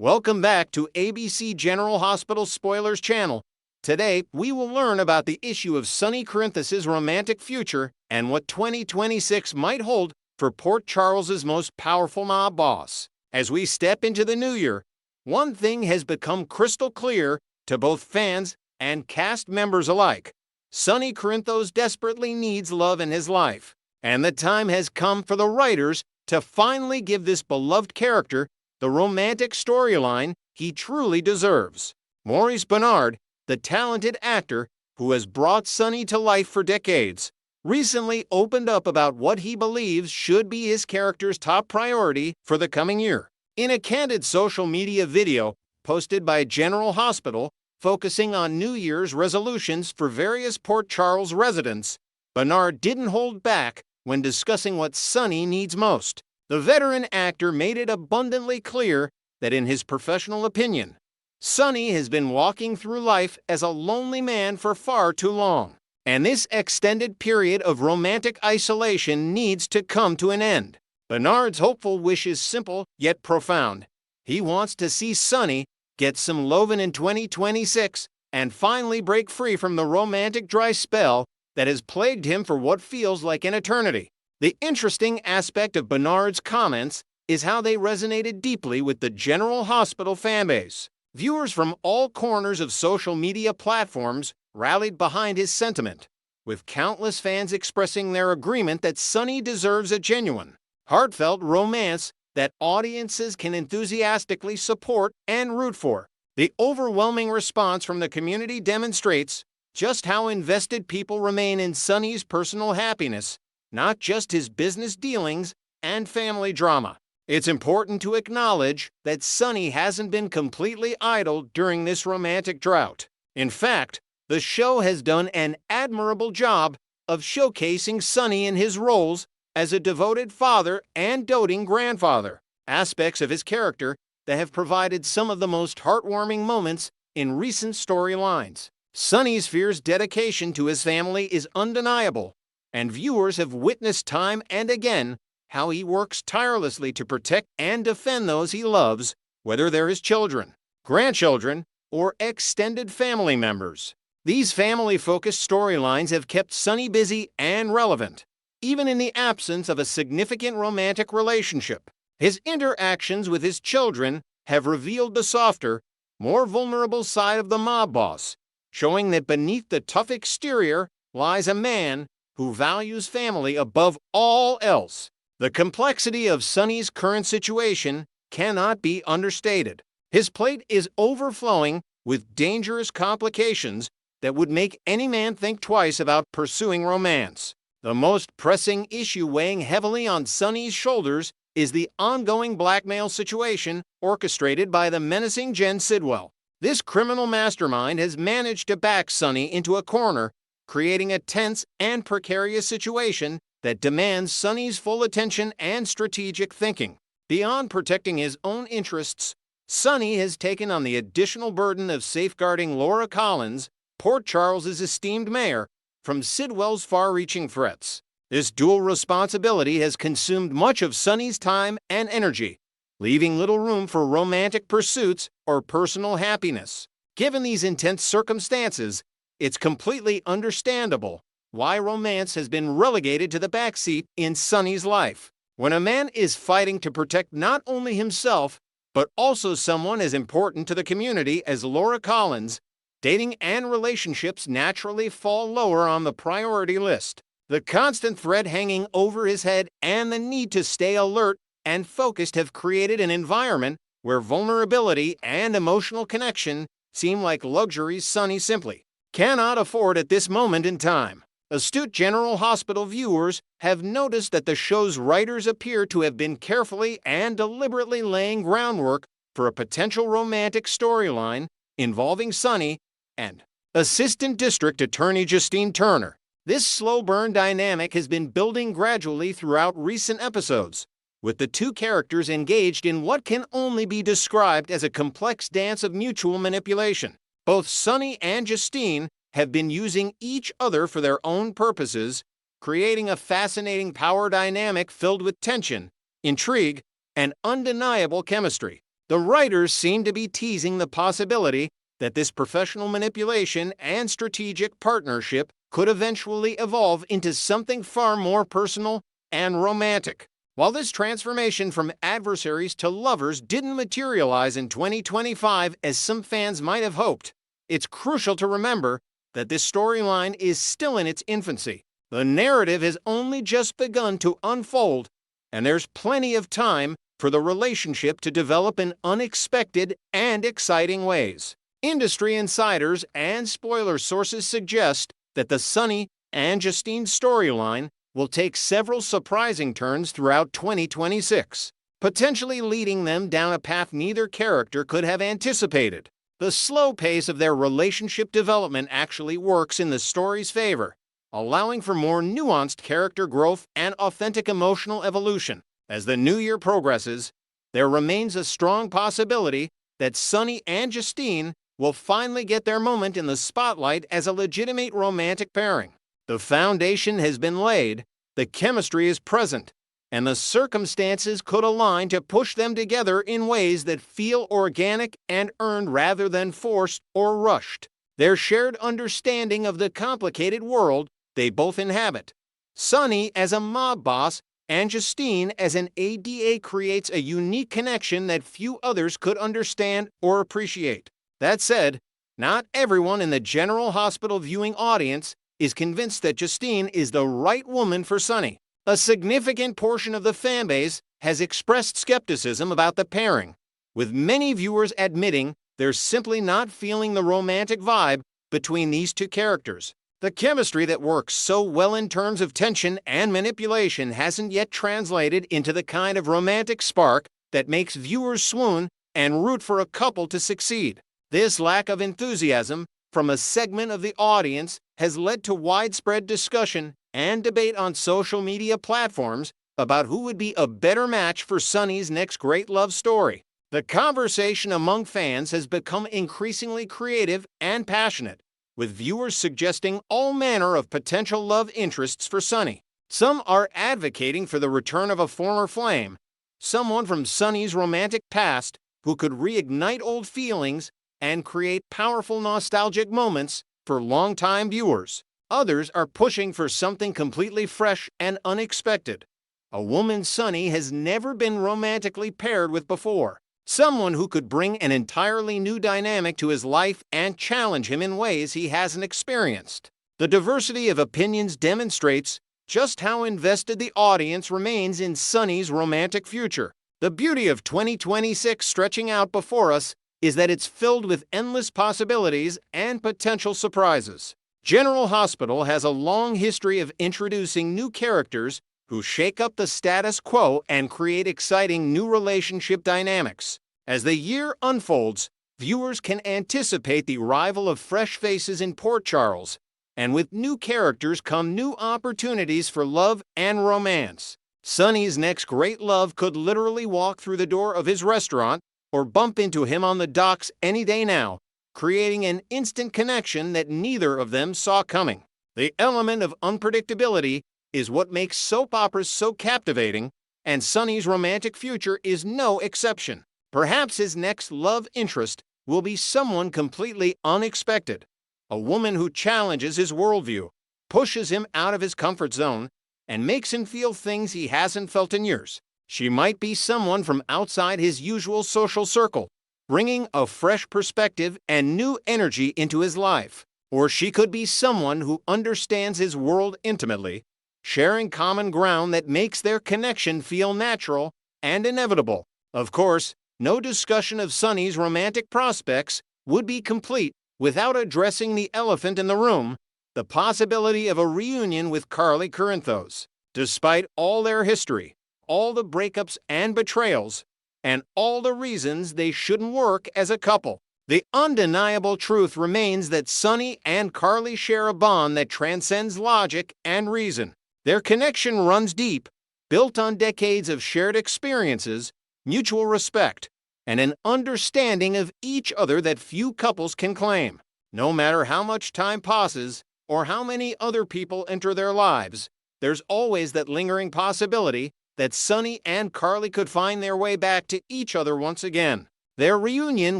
Welcome back to ABC General Hospital Spoilers channel. Today, we will learn about the issue of Sonny Corinthus' romantic future and what 2026 might hold for Port Charles's most powerful mob boss. As we step into the new year, one thing has become crystal clear to both fans and cast members alike. Sonny Corinthus desperately needs love in his life, and the time has come for the writers to finally give this beloved character the romantic storyline he truly deserves. Maurice Benard, the talented actor who has brought Sonny to life for decades, recently opened up about what he believes should be his character's top priority for the coming year. In a candid social media video posted by General Hospital focusing on New Year's resolutions for various Port Charles residents, Benard didn't hold back when discussing what Sonny needs most. The veteran actor made it abundantly clear that in his professional opinion, Sonny has been walking through life as a lonely man for far too long, and this extended period of romantic isolation needs to come to an end. Benard's hopeful wish is simple yet profound. He wants to see Sonny get some lovin' in 2026 and finally break free from the romantic dry spell that has plagued him for what feels like an eternity. The interesting aspect of Benard's comments is how they resonated deeply with the General Hospital fanbase. Viewers from all corners of social media platforms rallied behind his sentiment, with countless fans expressing their agreement that Sonny deserves a genuine, heartfelt romance that audiences can enthusiastically support and root for. The overwhelming response from the community demonstrates just how invested people remain in Sonny's personal happiness, not just his business dealings and family drama. It's important to acknowledge that Sonny hasn't been completely idle during this romantic drought. In fact, the show has done an admirable job of showcasing Sonny in his roles as a devoted father and doting grandfather, aspects of his character that have provided some of the most heartwarming moments in recent storylines. Sonny's fierce dedication to his family is undeniable, and viewers have witnessed time and again how he works tirelessly to protect and defend those he loves, whether they're his children, grandchildren, or extended family members. These family-focused storylines have kept Sonny busy and relevant, even in the absence of a significant romantic relationship. His interactions with his children have revealed the softer, more vulnerable side of the mob boss, showing that beneath the tough exterior lies a man who values family above all else. The complexity of Sonny's current situation cannot be understated. His plate is overflowing with dangerous complications that would make any man think twice about pursuing romance. The most pressing issue weighing heavily on Sonny's shoulders is the ongoing blackmail situation orchestrated by the menacing Jen Sidwell. This criminal mastermind has managed to back Sonny into a corner, creating a tense and precarious situation that demands Sonny's full attention and strategic thinking. Beyond protecting his own interests, Sonny has taken on the additional burden of safeguarding Laura Collins, Port Charles's esteemed mayor, from Sidwell's far-reaching threats. This dual responsibility has consumed much of Sonny's time and energy, leaving little room for romantic pursuits or personal happiness. Given these intense circumstances, it's completely understandable why romance has been relegated to the backseat in Sonny's life. When a man is fighting to protect not only himself, but also someone as important to the community as Laura Collins, dating and relationships naturally fall lower on the priority list. The constant threat hanging over his head and the need to stay alert and focused have created an environment where vulnerability and emotional connection seem like luxuries Sonny simply cannot afford at this moment in time. Astute General Hospital viewers have noticed that the show's writers appear to have been carefully and deliberately laying groundwork for a potential romantic storyline involving Sonny and Assistant District Attorney Justine Turner. This slow-burn dynamic has been building gradually throughout recent episodes, with the two characters engaged in what can only be described as a complex dance of mutual manipulation. Both Sonny and Justine have been using each other for their own purposes, creating a fascinating power dynamic filled with tension, intrigue, and undeniable chemistry. The writers seem to be teasing the possibility that this professional manipulation and strategic partnership could eventually evolve into something far more personal and romantic. While this transformation from adversaries to lovers didn't materialize in 2025 as some fans might have hoped, it's crucial to remember that this storyline is still in its infancy. The narrative has only just begun to unfold, and there's plenty of time for the relationship to develop in unexpected and exciting ways. Industry insiders and spoiler sources suggest that the Sonny and Justine storyline will take several surprising turns throughout 2026, potentially leading them down a path neither character could have anticipated. The slow pace of their relationship development actually works in the story's favor, allowing for more nuanced character growth and authentic emotional evolution. As the new year progresses, there remains a strong possibility that Sonny and Justine will finally get their moment in the spotlight as a legitimate romantic pairing. The foundation has been laid, the chemistry is present, and the circumstances could align to push them together in ways that feel organic and earned rather than forced or rushed. Their shared understanding of the complicated world they both inhabit, Sonny as a mob boss and Justine as an ADA, creates a unique connection that few others could understand or appreciate. That said, not everyone in the General Hospital viewing audience is convinced that Justine is the right woman for Sonny. A significant portion of the fanbase has expressed skepticism about the pairing, with many viewers admitting they're simply not feeling the romantic vibe between these two characters. The chemistry that works so well in terms of tension and manipulation hasn't yet translated into the kind of romantic spark that makes viewers swoon and root for a couple to succeed. This lack of enthusiasm from a segment of the audience has led to widespread discussion and debate on social media platforms about who would be a better match for Sonny's next great love story. The conversation among fans has become increasingly creative and passionate, with viewers suggesting all manner of potential love interests for Sonny. Some are advocating for the return of a former flame, someone from Sonny's romantic past who could reignite old feelings and create powerful nostalgic moments for longtime viewers. Others are pushing for something completely fresh and unexpected, a woman Sonny has never been romantically paired with before. Someone who could bring an entirely new dynamic to his life and challenge him in ways he hasn't experienced. The diversity of opinions demonstrates just how invested the audience remains in Sonny's romantic future. The beauty of 2026 stretching out before us is that it's filled with endless possibilities and potential surprises. General Hospital has a long history of introducing new characters who shake up the status quo and create exciting new relationship dynamics. As the year unfolds, viewers can anticipate the arrival of fresh faces in Port Charles, and with new characters come new opportunities for love and romance. Sonny's next great love could literally walk through the door of his restaurant or bump into him on the docks any day now, creating an instant connection that neither of them saw coming. The element of unpredictability is what makes soap operas so captivating, and Sonny's romantic future is no exception. Perhaps his next love interest will be someone completely unexpected, a woman who challenges his worldview, pushes him out of his comfort zone, and makes him feel things he hasn't felt in years. She might be someone from outside his usual social circle, bringing a fresh perspective and new energy into his life. Or she could be someone who understands his world intimately, sharing common ground that makes their connection feel natural and inevitable. Of course, no discussion of Sonny's romantic prospects would be complete without addressing the elephant in the room, the possibility of a reunion with Carly Corinthos. Despite all their history, all the breakups and betrayals, and all the reasons they shouldn't work as a couple, the undeniable truth remains that Sonny and Carly share a bond that transcends logic and reason. Their connection runs deep, built on decades of shared experiences, mutual respect, and an understanding of each other that few couples can claim. No matter how much time passes or how many other people enter their lives, there's always that lingering possibility that Sonny and Carly could find their way back to each other once again. Their reunion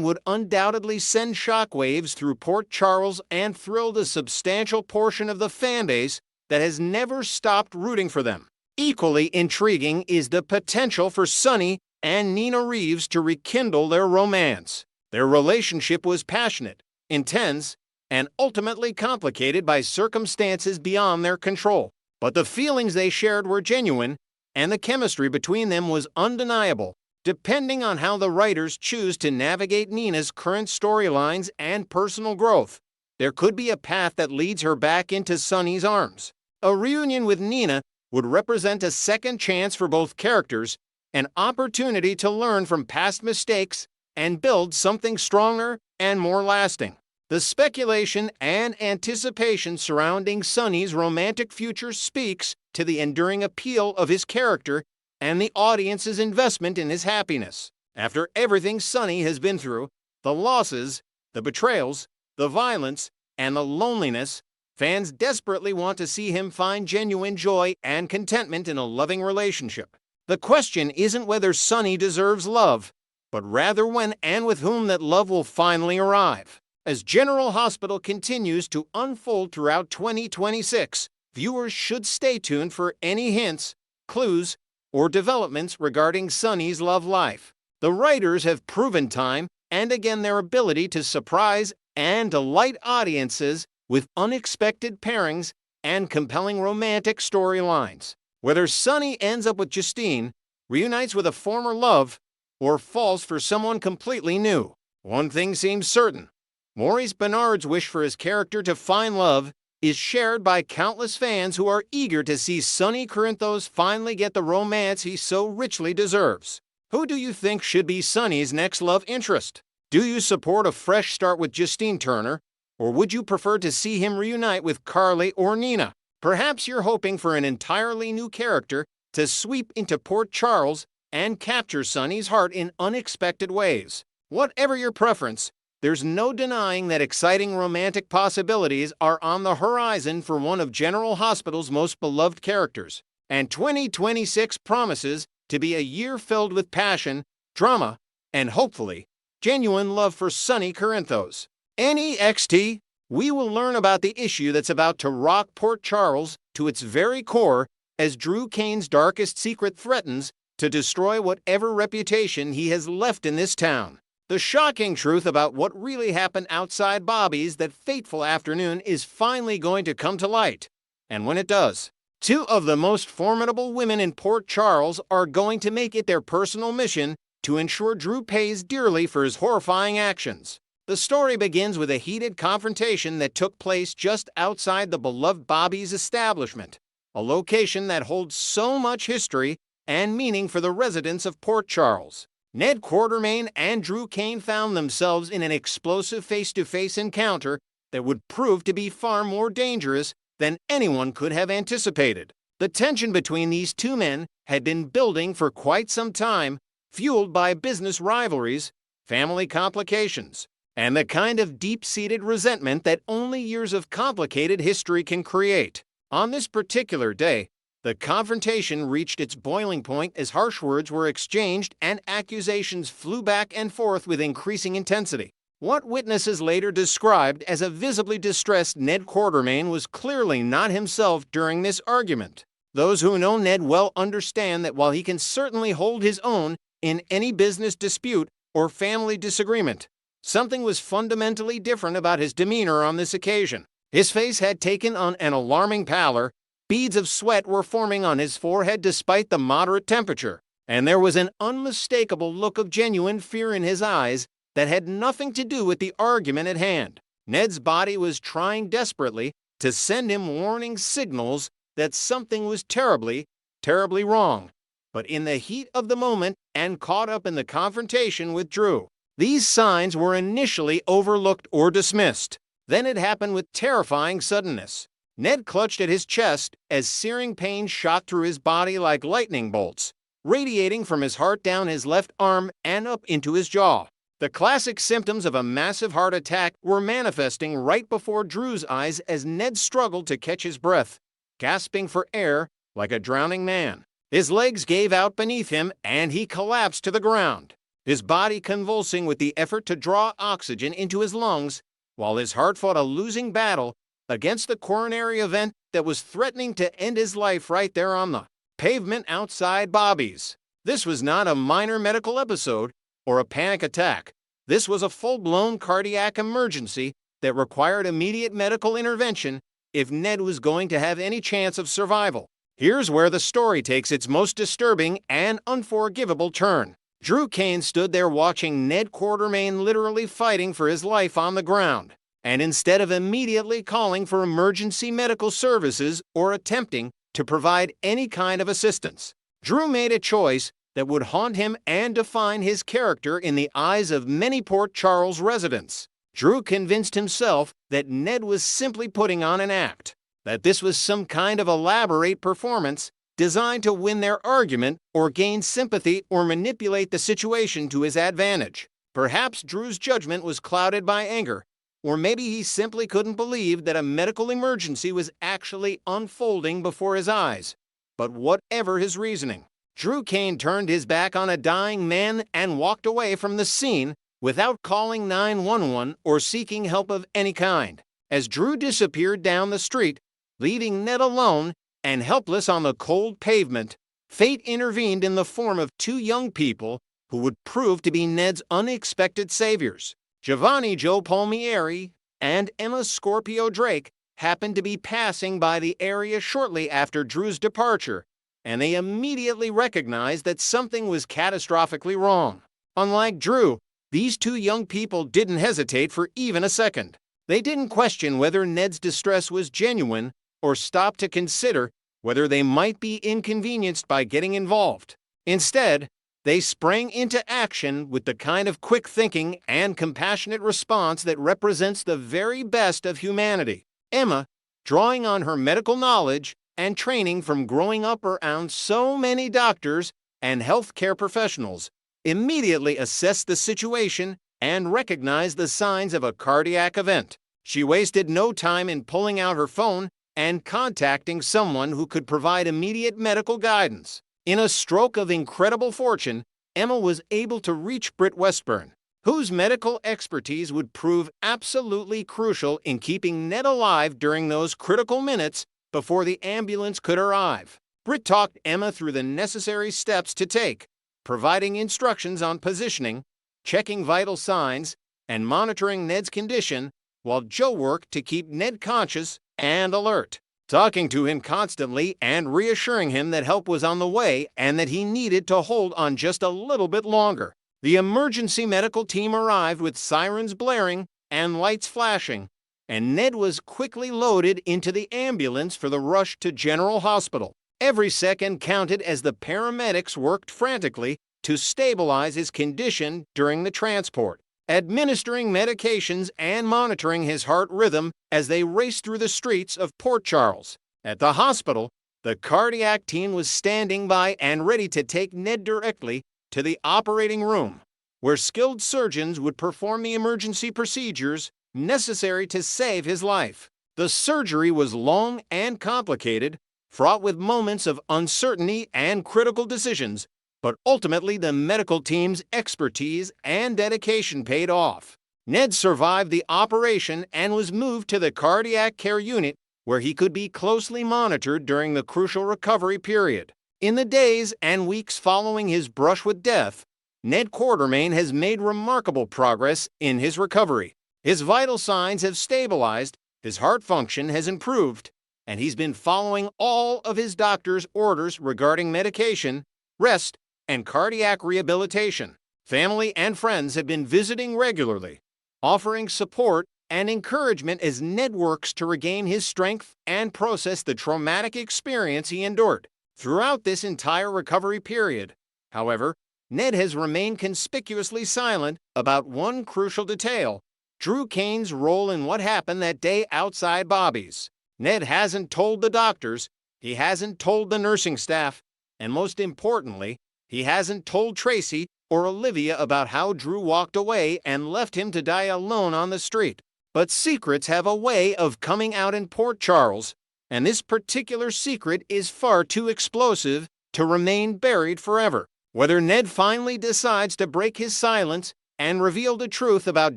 would undoubtedly send shockwaves through Port Charles and thrilled a substantial portion of the fanbase that has never stopped rooting for them. Equally intriguing is the potential for Sonny and Nina Reeves to rekindle their romance. Their relationship was passionate, intense, and ultimately complicated by circumstances beyond their control. But the feelings they shared were genuine, and the chemistry between them was undeniable. Depending on how the writers choose to navigate Nina's current storylines and personal growth, there could be a path that leads her back into Sonny's arms. A reunion with Nina would represent a second chance for both characters, an opportunity to learn from past mistakes and build something stronger and more lasting. The speculation and anticipation surrounding Sonny's romantic future speaks to the enduring appeal of his character and the audience's investment in his happiness. After everything Sonny has been through, the losses, the betrayals, the violence, and the loneliness, fans desperately want to see him find genuine joy and contentment in a loving relationship. The question isn't whether Sonny deserves love, but rather when and with whom that love will finally arrive. As General Hospital continues to unfold throughout 2026, viewers should stay tuned for any hints, clues, or developments regarding Sonny's love life. The writers have proven time and again their ability to surprise and delight audiences with unexpected pairings and compelling romantic storylines. Whether Sonny ends up with Justine, reunites with a former love, or falls for someone completely new, one thing seems certain. Maurice Benard's wish for his character to find love is shared by countless fans who are eager to see Sonny Corinthos finally get the romance he so richly deserves. Who do you think should be Sonny's next love interest? Do you support a fresh start with Justine Turner, or would you prefer to see him reunite with Carly or Nina? Perhaps you're hoping for an entirely new character to sweep into Port Charles and capture Sonny's heart in unexpected ways. Whatever your preference, there's no denying that exciting romantic possibilities are on the horizon for one of General Hospital's most beloved characters. And 2026 promises to be a year filled with passion, drama, and hopefully, genuine love for Sonny Corinthos. NEXT, we will learn about the issue that's about to rock Port Charles to its very core as Drew Kane's darkest secret threatens to destroy whatever reputation he has left in this town. The shocking truth about what really happened outside Bobby's that fateful afternoon is finally going to come to light. And when it does, two of the most formidable women in Port Charles are going to make it their personal mission to ensure Drew pays dearly for his horrifying actions. The story begins with a heated confrontation that took place just outside the beloved Bobby's establishment, a location that holds so much history and meaning for the residents of Port Charles. Ned Quartermaine and Drew Kane found themselves in an explosive face-to-face encounter that would prove to be far more dangerous than anyone could have anticipated. The tension between these two men had been building for quite some time, fueled by business rivalries, family complications, and the kind of deep-seated resentment that only years of complicated history can create. On this particular day, the confrontation reached its boiling point as harsh words were exchanged and accusations flew back and forth with increasing intensity. What witnesses later described as a visibly distressed Ned Quartermaine was clearly not himself during this argument. Those who know Ned well understand that while he can certainly hold his own in any business dispute or family disagreement, something was fundamentally different about his demeanor on this occasion. His face had taken on an alarming pallor. Beads of sweat were forming on his forehead despite the moderate temperature, and there was an unmistakable look of genuine fear in his eyes that had nothing to do with the argument at hand. Ned's body was trying desperately to send him warning signals that something was terribly, terribly wrong. But in the heat of the moment and caught up in the confrontation with Drew, these signs were initially overlooked or dismissed. Then it happened with terrifying suddenness. Ned clutched at his chest as searing pain shot through his body like lightning bolts, radiating from his heart down his left arm and up into his jaw. The classic symptoms of a massive heart attack were manifesting right before Drew's eyes as Ned struggled to catch his breath, gasping for air like a drowning man. His legs gave out beneath him and he collapsed to the ground. his body convulsing with the effort to draw oxygen into his lungs, while his heart fought a losing battle against the coronary event that was threatening to end his life right there on the pavement outside Bobby's. This was not a minor medical episode or a panic attack. This was a full-blown cardiac emergency that required immediate medical intervention if Ned was going to have any chance of survival. Here's where the story takes its most disturbing and unforgivable turn. Drew Cain stood there watching Ned Quartermaine literally fighting for his life on the ground. And instead of immediately calling for emergency medical services or attempting to provide any kind of assistance, Drew made a choice that would haunt him and define his character in the eyes of many Port Charles residents. Drew convinced himself that Ned was simply putting on an act, that this was some kind of elaborate performance designed to win their argument or gain sympathy or manipulate the situation to his advantage. Perhaps Drew's judgment was clouded by anger, or maybe he simply couldn't believe that a medical emergency was actually unfolding before his eyes. But whatever his reasoning, Drew Cain turned his back on a dying man and walked away from the scene without calling 911 or seeking help of any kind. As Drew disappeared down the street, leaving Ned alone and helpless on the cold pavement, fate intervened in the form of two young people who would prove to be Ned's unexpected saviors. Giovanni Joe Palmieri and Emma Scorpio Drake happened to be passing by the area shortly after Drew's departure, and they immediately recognized that something was catastrophically wrong. Unlike Drew, these two young people didn't hesitate for even a second. They didn't question whether Ned's distress was genuine or stop to consider whether they might be inconvenienced by getting involved. Instead, they sprang into action with the kind of quick thinking and compassionate response that represents the very best of humanity. Emma, drawing on her medical knowledge and training from growing up around so many doctors and healthcare professionals, immediately assessed the situation and recognized the signs of a cardiac event. She wasted no time in pulling out her phone and contacting someone who could provide immediate medical guidance. In a stroke of incredible fortune, Emma was able to reach Britt Westburn, whose medical expertise would prove absolutely crucial in keeping Ned alive during those critical minutes before the ambulance could arrive. Britt talked Emma through the necessary steps to take, providing instructions on positioning, checking vital signs, and monitoring Ned's condition, while Joe worked to keep Ned conscious and alert, talking to him constantly and reassuring him that help was on the way and that he needed to hold on just a little bit longer. The emergency medical team arrived with sirens blaring and lights flashing, and Ned was quickly loaded into the ambulance for the rush to General Hospital. Every second counted as the paramedics worked frantically to stabilize his condition during the transport, administering medications and monitoring his heart rhythm as they raced through the streets of Port Charles. At the hospital, the cardiac team was standing by and ready to take Ned directly to the operating room, where skilled surgeons would perform the emergency procedures necessary to save his life. The surgery was long and complicated, fraught with moments of uncertainty and critical decisions, but ultimately the medical team's expertise and dedication paid off. Ned survived the operation and was moved to the cardiac care unit, where he could be closely monitored during the crucial recovery period. In the days and weeks following his brush with death, Ned Quartermaine has made remarkable progress in his recovery. His vital signs have stabilized, his heart function has improved, and he's been following all of his doctor's orders regarding medication, rest, and cardiac rehabilitation. Family and friends have been visiting regularly, offering support and encouragement as Ned works to regain his strength and process the traumatic experience he endured. Throughout this entire recovery period, however, Ned has remained conspicuously silent about one crucial detail: Drew Cain's role in what happened that day outside Bobby's. Ned hasn't told the doctors, he hasn't told the nursing staff, and most importantly, he hasn't told Tracy or Olivia about how Drew walked away and left him to die alone on the street. But secrets have a way of coming out in Port Charles, and this particular secret is far too explosive to remain buried forever. Whether Ned finally decides to break his silence and reveal the truth about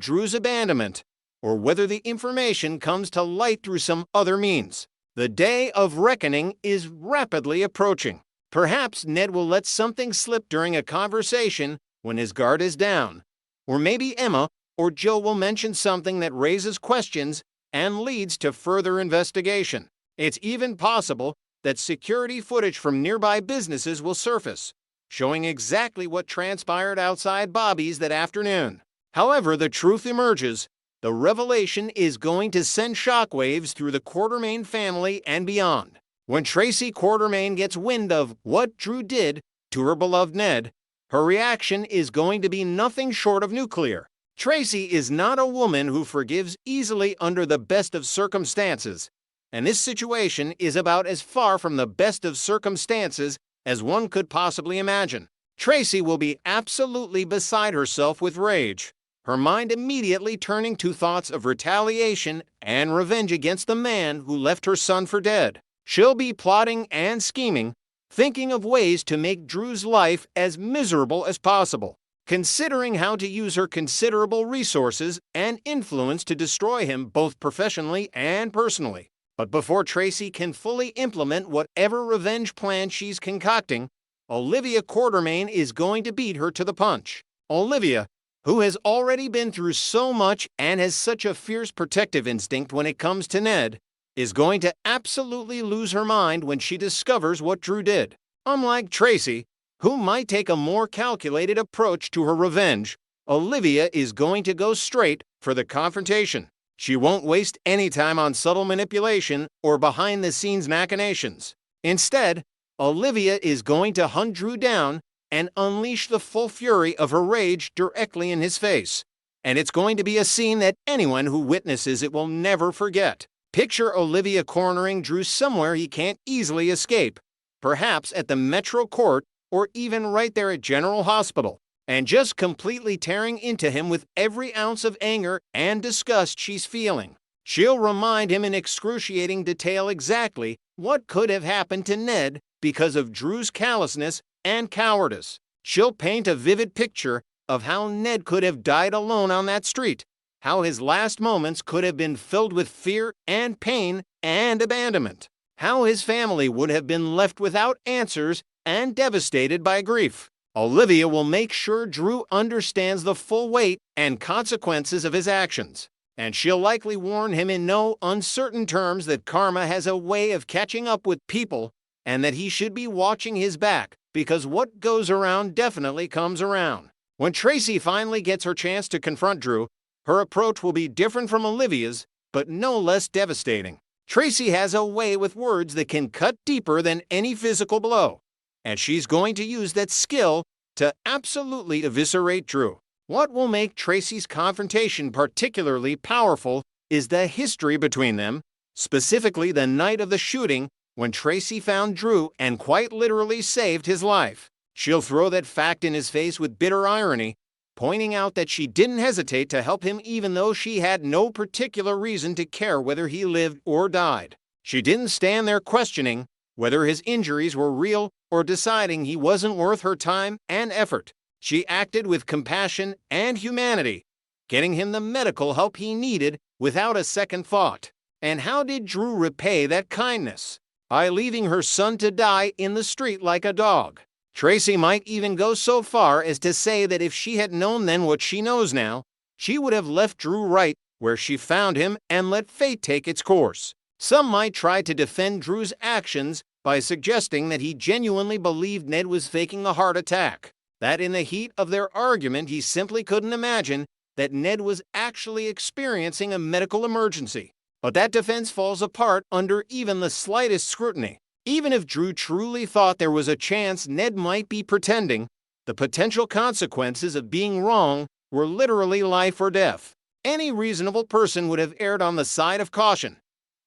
Drew's abandonment, or whether the information comes to light through some other means. The day of reckoning is rapidly approaching. Perhaps Ned will let something slip during a conversation when his guard is down. Or maybe Emma or Jill will mention something that raises questions and leads to further investigation. It's even possible that security footage from nearby businesses will surface, showing exactly what transpired outside Bobby's that afternoon. However the truth emerges, the revelation is going to send shockwaves through the Quartermaine family and beyond. When Tracy Quartermaine gets wind of what Drew did to her beloved Ned, her reaction is going to be nothing short of nuclear. Tracy is not a woman who forgives easily under the best of circumstances, and this situation is about as far from the best of circumstances as one could possibly imagine. Tracy will be absolutely beside herself with rage, her mind immediately turning to thoughts of retaliation and revenge against the man who left her son for dead. She'll be plotting and scheming, thinking of ways to make Drew's life as miserable as possible, considering how to use her considerable resources and influence to destroy him both professionally and personally. But before Tracy can fully implement whatever revenge plan she's concocting, Olivia Quartermaine is going to beat her to the punch. Olivia, who has already been through so much and has such a fierce protective instinct when it comes to Ned, is going to absolutely lose her mind when she discovers what Drew did. Unlike Tracy, who might take a more calculated approach to her revenge, Olivia is going to go straight for the confrontation. She won't waste any time on subtle manipulation or behind-the-scenes machinations. Instead, Olivia is going to hunt Drew down and unleash the full fury of her rage directly in his face. And it's going to be a scene that anyone who witnesses it will never forget. Picture Olivia cornering Drew somewhere he can't easily escape, perhaps at the Metro Court or even right there at General Hospital, and just completely tearing into him with every ounce of anger and disgust she's feeling. She'll remind him in excruciating detail exactly what could have happened to Ned because of Drew's callousness and cowardice. She'll paint a vivid picture of how Ned could have died alone on that street, how his last moments could have been filled with fear and pain and abandonment, how his family would have been left without answers and devastated by grief. Olivia will make sure Drew understands the full weight and consequences of his actions, and she'll likely warn him in no uncertain terms that karma has a way of catching up with people and that he should be watching his back because what goes around definitely comes around. When Tracy finally gets her chance to confront Drew, her approach will be different from Olivia's, but no less devastating. Tracy has a way with words that can cut deeper than any physical blow, and she's going to use that skill to absolutely eviscerate Drew. What will make Tracy's confrontation particularly powerful is the history between them, specifically the night of the shooting when Tracy found Drew and quite literally saved his life. She'll throw that fact in his face with bitter irony, pointing out that she didn't hesitate to help him even though she had no particular reason to care whether he lived or died. She didn't stand there questioning whether his injuries were real or deciding he wasn't worth her time and effort. She acted with compassion and humanity, getting him the medical help he needed without a second thought. And how did Drew repay that kindness? By leaving her son to die in the street like a dog. Tracy might even go so far as to say that if she had known then what she knows now, she would have left Drew right where she found him and let fate take its course. Some might try to defend Drew's actions by suggesting that he genuinely believed Ned was faking a heart attack, that in the heat of their argument he simply couldn't imagine that Ned was actually experiencing a medical emergency. But that defense falls apart under even the slightest scrutiny. Even if Drew truly thought there was a chance Ned might be pretending, the potential consequences of being wrong were literally life or death. Any reasonable person would have erred on the side of caution,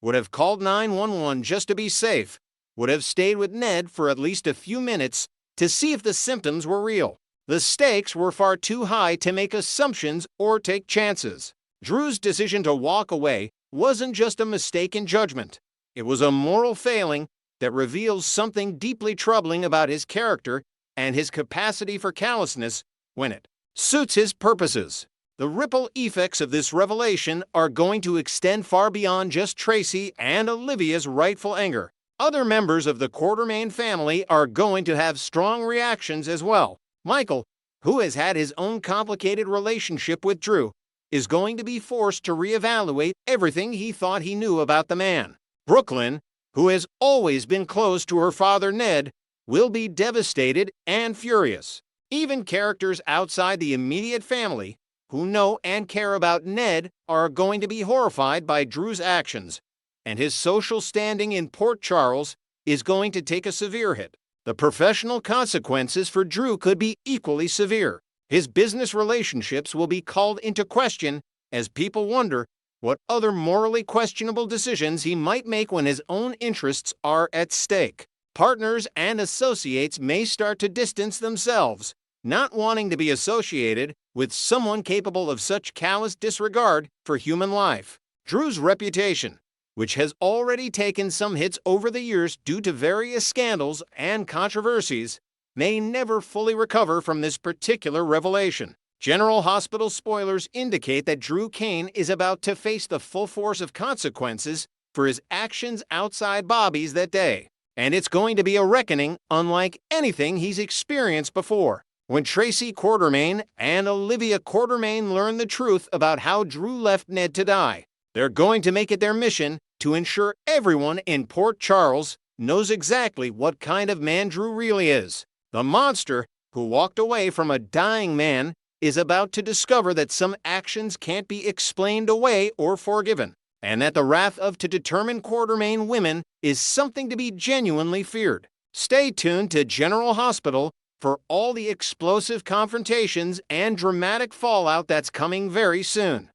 would have called 911 just to be safe, would have stayed with Ned for at least a few minutes to see if the symptoms were real. The stakes were far too high to make assumptions or take chances. Drew's decision to walk away wasn't just a mistake in judgment. It was a moral failing that reveals something deeply troubling about his character and his capacity for callousness when it suits his purposes. The ripple effects of this revelation are going to extend far beyond just Tracy and Olivia's rightful anger. Other members of the Quartermaine family are going to have strong reactions as well. Michael, who has had his own complicated relationship with Drew, is going to be forced to reevaluate everything he thought he knew about the man. Brooklyn, who has always been close to her father Ned, will be devastated and furious. Even characters outside the immediate family who know and care about Ned are going to be horrified by Drew's actions, and his social standing in Port Charles is going to take a severe hit. The professional consequences for Drew could be equally severe. His business relationships will be called into question as people wonder what other morally questionable decisions he might make when his own interests are at stake. Partners and associates may start to distance themselves, not wanting to be associated with someone capable of such callous disregard for human life. Drew's reputation, which has already taken some hits over the years due to various scandals and controversies, may never fully recover from this particular revelation. General Hospital spoilers indicate that Drew Cain is about to face the full force of consequences for his actions outside Bobby's that day, and it's going to be a reckoning unlike anything he's experienced before. When Tracy Quartermaine and Olivia Quartermaine learn the truth about how Drew left Ned to die, they're going to make it their mission to ensure everyone in Port Charles knows exactly what kind of man Drew really is. The monster who walked away from a dying man is about to discover that some actions can't be explained away or forgiven, and that the wrath of to determine Quartermaine women is something to be genuinely feared. Stay tuned to General Hospital for all the explosive confrontations and dramatic fallout that's coming very soon.